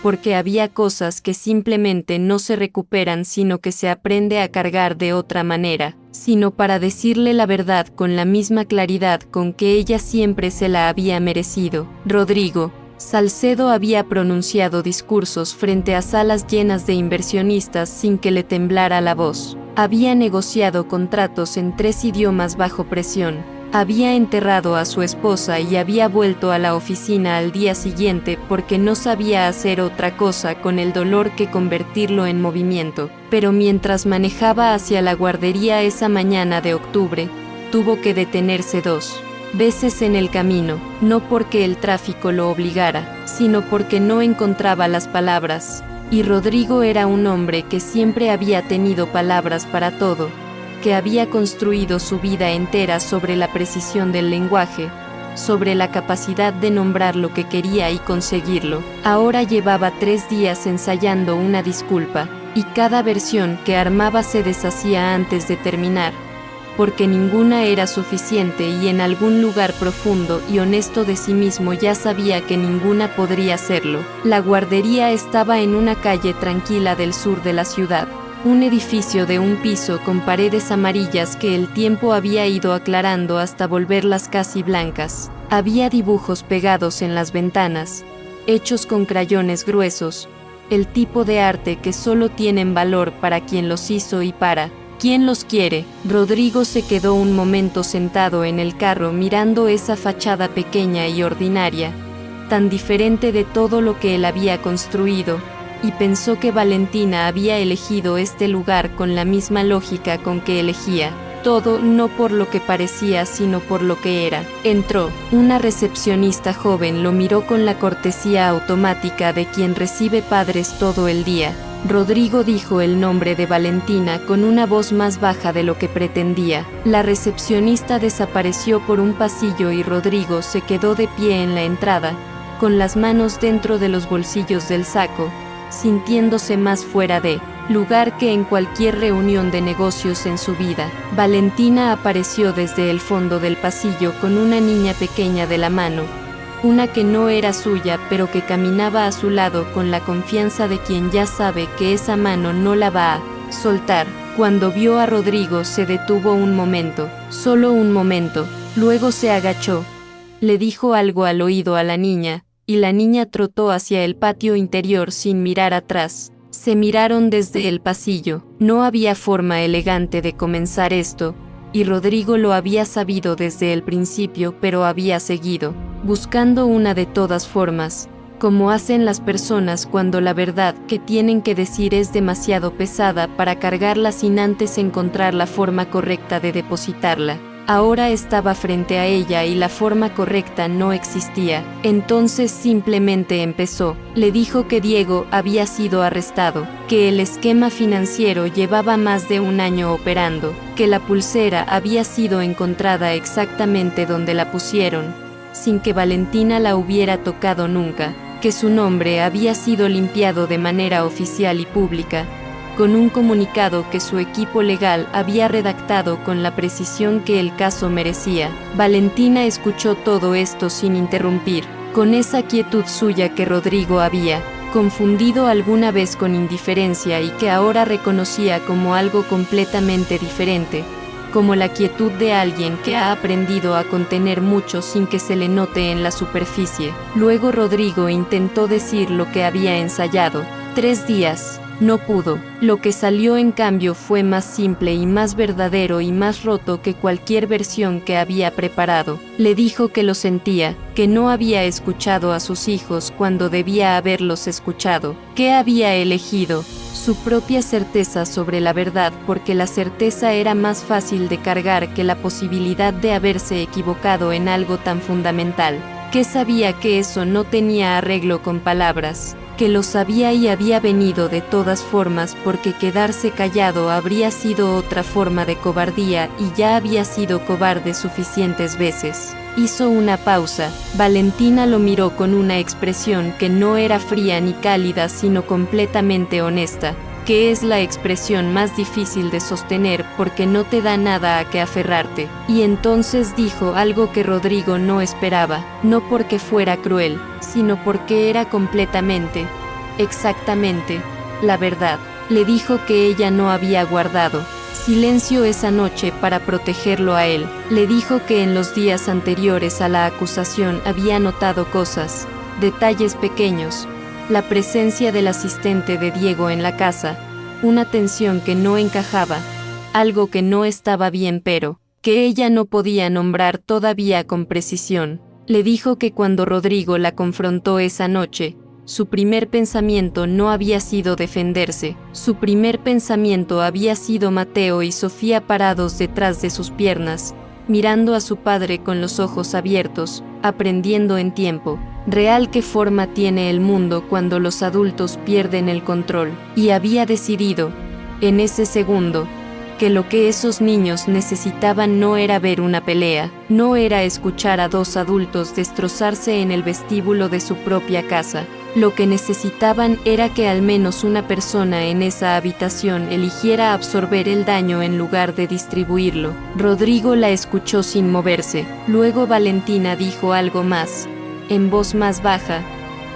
porque había cosas que simplemente no se recuperan sino que se aprende a cargar de otra manera, sino para decirle la verdad con la misma claridad con que ella siempre se la había merecido. Rodrigo Salcedo había pronunciado discursos frente a salas llenas de inversionistas sin que le temblara la voz. Había negociado contratos en 3 idiomas bajo presión. Había enterrado a su esposa y había vuelto a la oficina al día siguiente porque no sabía hacer otra cosa con el dolor que convertirlo en movimiento. Pero mientras manejaba hacia la guardería esa mañana de octubre, tuvo que detenerse 2 veces en el camino, no porque el tráfico lo obligara, sino porque no encontraba las palabras. Y Rodrigo era un hombre que siempre había tenido palabras para todo, que había construido su vida entera sobre la precisión del lenguaje, sobre la capacidad de nombrar lo que quería y conseguirlo. Ahora llevaba 3 días ensayando una disculpa, y cada versión que armaba se deshacía antes de terminar, porque ninguna era suficiente y en algún lugar profundo y honesto de sí mismo ya sabía que ninguna podría serlo. La guardería estaba en una calle tranquila del sur de la ciudad, un edificio de un piso con paredes amarillas que el tiempo había ido aclarando hasta volverlas casi blancas. Había dibujos pegados en las ventanas, hechos con crayones gruesos, el tipo de arte que solo tienen valor para quien los hizo y para ¿quién los quiere? Rodrigo se quedó un momento sentado en el carro mirando esa fachada pequeña y ordinaria, tan diferente de todo lo que él había construido, y pensó que Valentina había elegido este lugar con la misma lógica con que elegía todo, no por lo que parecía sino por lo que era. Entró. Una recepcionista joven lo miró con la cortesía automática de quien recibe padres todo el día. Rodrigo dijo el nombre de Valentina con una voz más baja de lo que pretendía. La recepcionista desapareció por un pasillo y Rodrigo se quedó de pie en la entrada, con las manos dentro de los bolsillos del saco, sintiéndose más fuera de lugar que en cualquier reunión de negocios en su vida. Valentina apareció desde el fondo del pasillo con una niña pequeña de la mano, una que no era suya pero que caminaba a su lado con la confianza de quien ya sabe que esa mano no la va a soltar. Cuando vio a Rodrigo se detuvo un momento, solo un momento, luego se agachó, le dijo algo al oído a la niña, y la niña trotó hacia el patio interior sin mirar atrás. Se miraron desde el pasillo. No había forma elegante de comenzar esto, y Rodrigo lo había sabido desde el principio, pero había seguido buscando una de todas formas, como hacen las personas cuando la verdad que tienen que decir es demasiado pesada para cargarla sin antes encontrar la forma correcta de depositarla. Ahora estaba frente a ella y la forma correcta no existía. Entonces simplemente empezó. Le dijo que Diego había sido arrestado, que el esquema financiero llevaba más de 1 año operando, que la pulsera había sido encontrada exactamente donde la pusieron, sin que Valentina la hubiera tocado nunca, que su nombre había sido limpiado de manera oficial y pública, con un comunicado que su equipo legal había redactado con la precisión que el caso merecía. Valentina escuchó todo esto sin interrumpir, con esa quietud suya que Rodrigo había confundido alguna vez con indiferencia y que ahora reconocía como algo completamente diferente, como la quietud de alguien que ha aprendido a contener mucho sin que se le note en la superficie. Luego Rodrigo intentó decir lo que había ensayado. 3 días. No pudo. Lo que salió en cambio fue más simple y más verdadero y más roto que cualquier versión que había preparado. Le dijo que lo sentía, que no había escuchado a sus hijos cuando debía haberlos escuchado, que había elegido su propia certeza sobre la verdad porque la certeza era más fácil de cargar que la posibilidad de haberse equivocado en algo tan fundamental, que sabía que eso no tenía arreglo con palabras, que lo sabía y había venido de todas formas porque quedarse callado habría sido otra forma de cobardía y ya había sido cobarde suficientes veces. Hizo una pausa. Valentina lo miró con una expresión que no era fría ni cálida sino completamente honesta, que es la expresión más difícil de sostener porque no te da nada a que aferrarte. Y entonces dijo algo que Rodrigo no esperaba, no porque fuera cruel, sino porque era completamente exactamente, la verdad. Le dijo que ella no había guardado silencio esa noche para protegerlo a él. Le dijo que en los días anteriores a la acusación había notado cosas, detalles pequeños, la presencia del asistente de Diego en la casa, una tensión que no encajaba, algo que no estaba bien pero que ella no podía nombrar todavía con precisión. Le dijo que cuando Rodrigo la confrontó esa noche, su primer pensamiento no había sido defenderse, su primer pensamiento había sido Mateo y Sofía parados detrás de sus piernas, mirando a su padre con los ojos abiertos, aprendiendo en tiempo real qué forma tiene el mundo cuando los adultos pierden el control, y había decidido, en ese segundo, que lo que esos niños necesitaban no era ver una pelea, no era escuchar a dos adultos destrozarse en el vestíbulo de su propia casa. Lo que necesitaban era que al menos una persona en esa habitación eligiera absorber el daño en lugar de distribuirlo. Rodrigo la escuchó sin moverse. Luego Valentina dijo algo más, en voz más baja,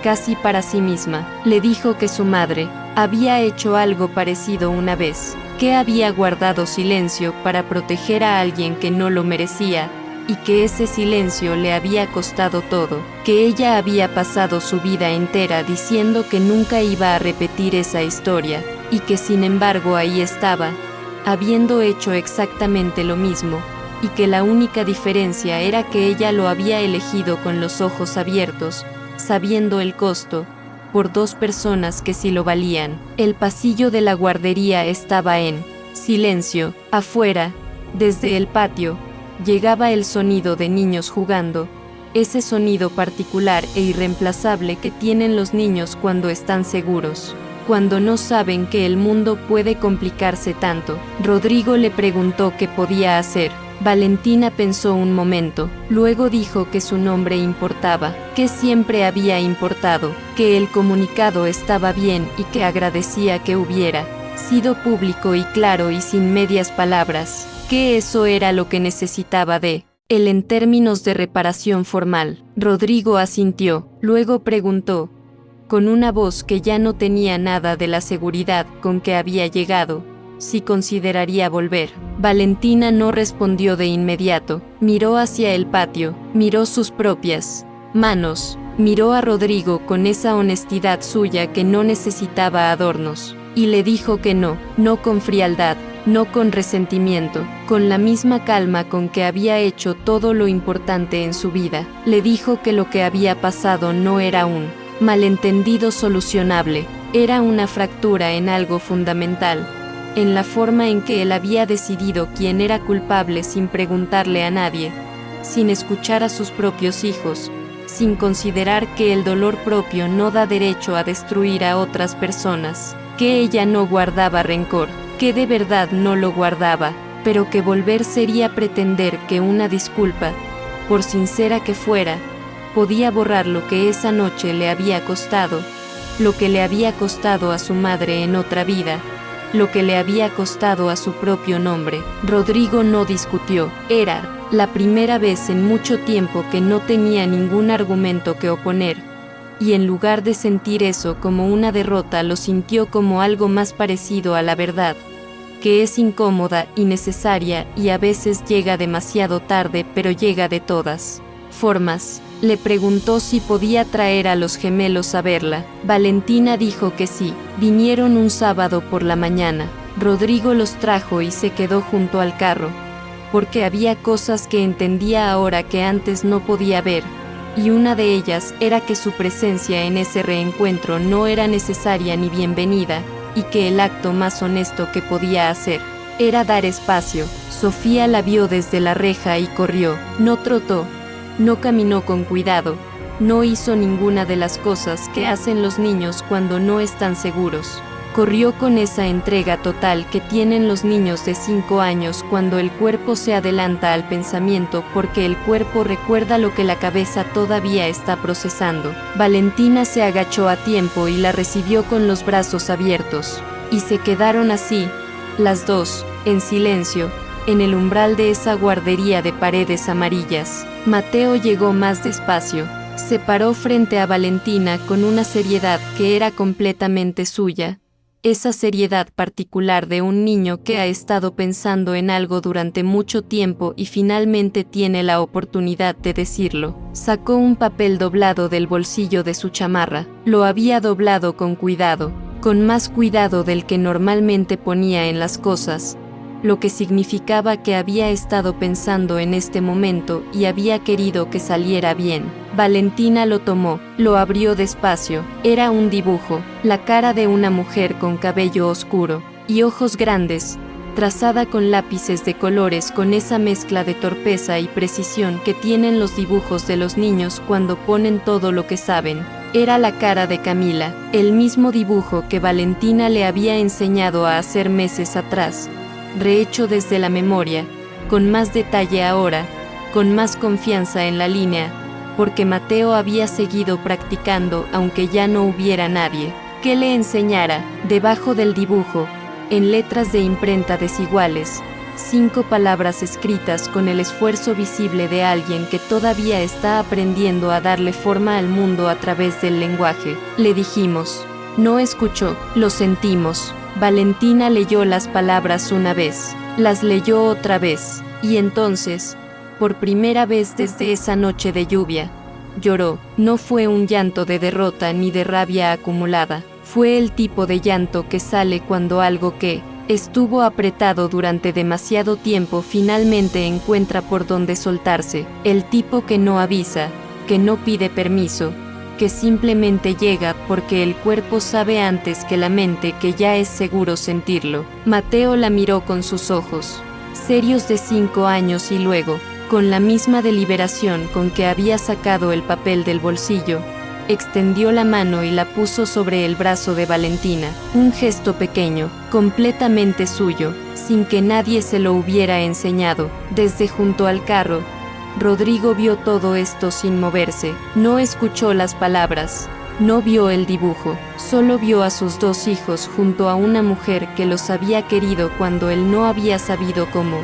casi para sí misma. Le dijo que su madre había hecho algo parecido una vez, que había guardado silencio para proteger a alguien que no lo merecía, y que ese silencio le había costado todo, que ella había pasado su vida entera diciendo que nunca iba a repetir esa historia, y que sin embargo ahí estaba, habiendo hecho exactamente lo mismo, y que la única diferencia era que ella lo había elegido con los ojos abiertos, sabiendo el costo, por dos personas que sí lo valían. El pasillo de la guardería estaba en silencio. Afuera, desde el patio, llegaba el sonido de niños jugando, ese sonido particular e irreemplazable que tienen los niños cuando están seguros, cuando no saben que el mundo puede complicarse tanto. Rodrigo le preguntó qué podía hacer. Valentina pensó un momento, luego dijo que su nombre importaba, que siempre había importado, que el comunicado estaba bien y que agradecía que hubiera sido público y claro y sin medias palabras, que eso era lo que necesitaba de él en términos de reparación formal. Rodrigo asintió, luego preguntó, con una voz que ya no tenía nada de la seguridad con que había llegado, si consideraría volver. Valentina no respondió de inmediato, miró hacia el patio, miró sus propias manos, miró a Rodrigo con esa honestidad suya que no necesitaba adornos, y le dijo que no, no con frialdad, no con resentimiento, con la misma calma con que había hecho todo lo importante en su vida. Le dijo que lo que había pasado no era un malentendido solucionable, era una fractura en algo fundamental, en la forma en que él había decidido quién era culpable sin preguntarle a nadie, sin escuchar a sus propios hijos, sin considerar que el dolor propio no da derecho a destruir a otras personas, que ella no guardaba rencor, que de verdad no lo guardaba, pero que volver sería pretender que una disculpa, por sincera que fuera, podía borrar lo que esa noche le había costado, lo que le había costado a su madre en otra vida, lo que le había costado a su propio nombre. Rodrigo no discutió, era la primera vez en mucho tiempo que no tenía ningún argumento que oponer, y en lugar de sentir eso como una derrota lo sintió como algo más parecido a la verdad, que es incómoda y necesaria y a veces llega demasiado tarde, pero llega de todas formas. Le preguntó si podía traer a los gemelos a verla. Valentina dijo que sí. Vinieron un sábado por la mañana. Rodrigo los trajo y se quedó junto al carro, porque había cosas que entendía ahora que antes no podía ver, y una de ellas era que su presencia en ese reencuentro no era necesaria ni bienvenida, y que el acto más honesto que podía hacer era dar espacio. Sofía la vio desde la reja y corrió. No trotó, no caminó con cuidado, no hizo ninguna de las cosas que hacen los niños cuando no están seguros. Corrió con esa entrega total que tienen los niños de 5 años cuando el cuerpo se adelanta al pensamiento porque el cuerpo recuerda lo que la cabeza todavía está procesando. Valentina se agachó a tiempo y la recibió con los brazos abiertos, y se quedaron así, las dos, en silencio, en el umbral de esa guardería de paredes amarillas. Mateo llegó más despacio, Se paró frente a Valentina con una seriedad que era completamente suya, esa seriedad particular de un niño que ha estado pensando en algo durante mucho tiempo y finalmente tiene la oportunidad de decirlo. Sacó un papel doblado del bolsillo de su chamarra, lo había doblado con cuidado, con más cuidado del que normalmente ponía en las cosas, lo que significaba que había estado pensando en este momento y había querido que saliera bien. Valentina lo tomó, lo abrió despacio. Era un dibujo, la cara de una mujer con cabello oscuro y ojos grandes, trazada con lápices de colores con esa mezcla de torpeza y precisión que tienen los dibujos de los niños cuando ponen todo lo que saben. Era la cara de Camila, el mismo dibujo que Valentina le había enseñado a hacer meses atrás, rehecho desde la memoria, con más detalle ahora, con más confianza en la línea, porque Mateo había seguido practicando aunque ya no hubiera nadie que le enseñara. Debajo del dibujo, en letras de imprenta desiguales, 5 palabras escritas con el esfuerzo visible de alguien que todavía está aprendiendo a darle forma al mundo a través del lenguaje. Le dijimos. No escuchó, lo sentimos. Valentina leyó las palabras una vez, las leyó otra vez, y entonces, por primera vez desde esa noche de lluvia, lloró. No fue un llanto de derrota ni de rabia acumulada, fue el tipo de llanto que sale cuando algo que estuvo apretado durante demasiado tiempo finalmente encuentra por dónde soltarse, el tipo que no avisa, que no pide permiso, que simplemente llega porque el cuerpo sabe antes que la mente que ya es seguro sentirlo. Mateo la miró con sus ojos serios de 5 años y luego, con la misma deliberación con que había sacado el papel del bolsillo, extendió la mano y la puso sobre el brazo de Valentina. Un gesto pequeño, completamente suyo, sin que nadie se lo hubiera enseñado. Desde junto al carro, Rodrigo vio todo esto sin moverse, no escuchó las palabras, no vio el dibujo, solo vio a sus 2 hijos junto a una mujer que los había querido cuando él no había sabido cómo,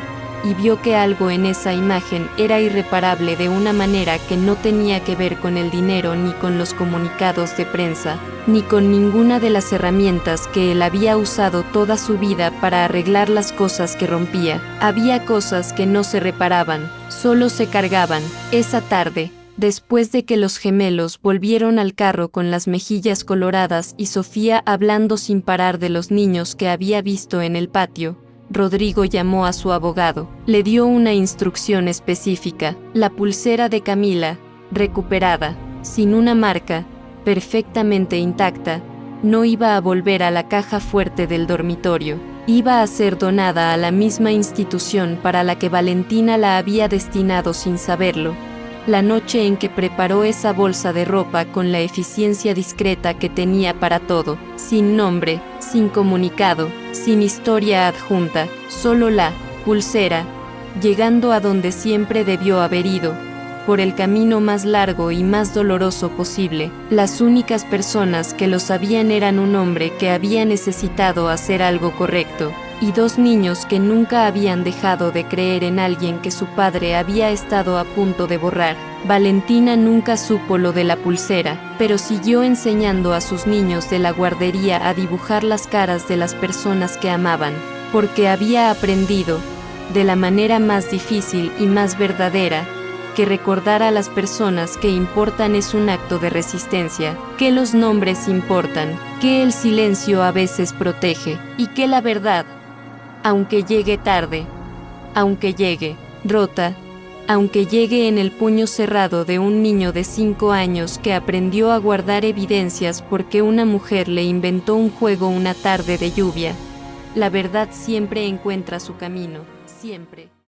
y vio que algo en esa imagen era irreparable de una manera que no tenía que ver con el dinero ni con los comunicados de prensa, ni con ninguna de las herramientas que él había usado toda su vida para arreglar las cosas que rompía. Había cosas que no se reparaban, solo se cargaban. Esa tarde, después de que los gemelos volvieron al carro con las mejillas coloradas y Sofía hablando sin parar de los niños que había visto en el patio, Rodrigo llamó a su abogado. Le dio una instrucción específica. La pulsera de Camila, recuperada, sin una marca, perfectamente intacta, no iba a volver a la caja fuerte del dormitorio. Iba a ser donada a la misma institución para la que Valentina la había destinado sin saberlo. La noche en que preparó esa bolsa de ropa con la eficiencia discreta que tenía para todo, sin nombre, sin comunicado, sin historia adjunta, solo la pulsera, llegando a donde siempre debió haber ido, por el camino más largo y más doloroso posible. Las únicas personas que lo sabían eran un hombre que había necesitado hacer algo correcto, y 2 niños que nunca habían dejado de creer en alguien que su padre había estado a punto de borrar. Valentina nunca supo lo de la pulsera, pero siguió enseñando a sus niños de la guardería a dibujar las caras de las personas que amaban, porque había aprendido, de la manera más difícil y más verdadera, que recordar a las personas que importan es un acto de resistencia, que los nombres importan, que el silencio a veces protege, y que la verdad, aunque llegue tarde, aunque llegue rota, aunque llegue en el puño cerrado de un niño de 5 años que aprendió a guardar evidencias porque una mujer le inventó un juego una tarde de lluvia, la verdad siempre encuentra su camino, siempre.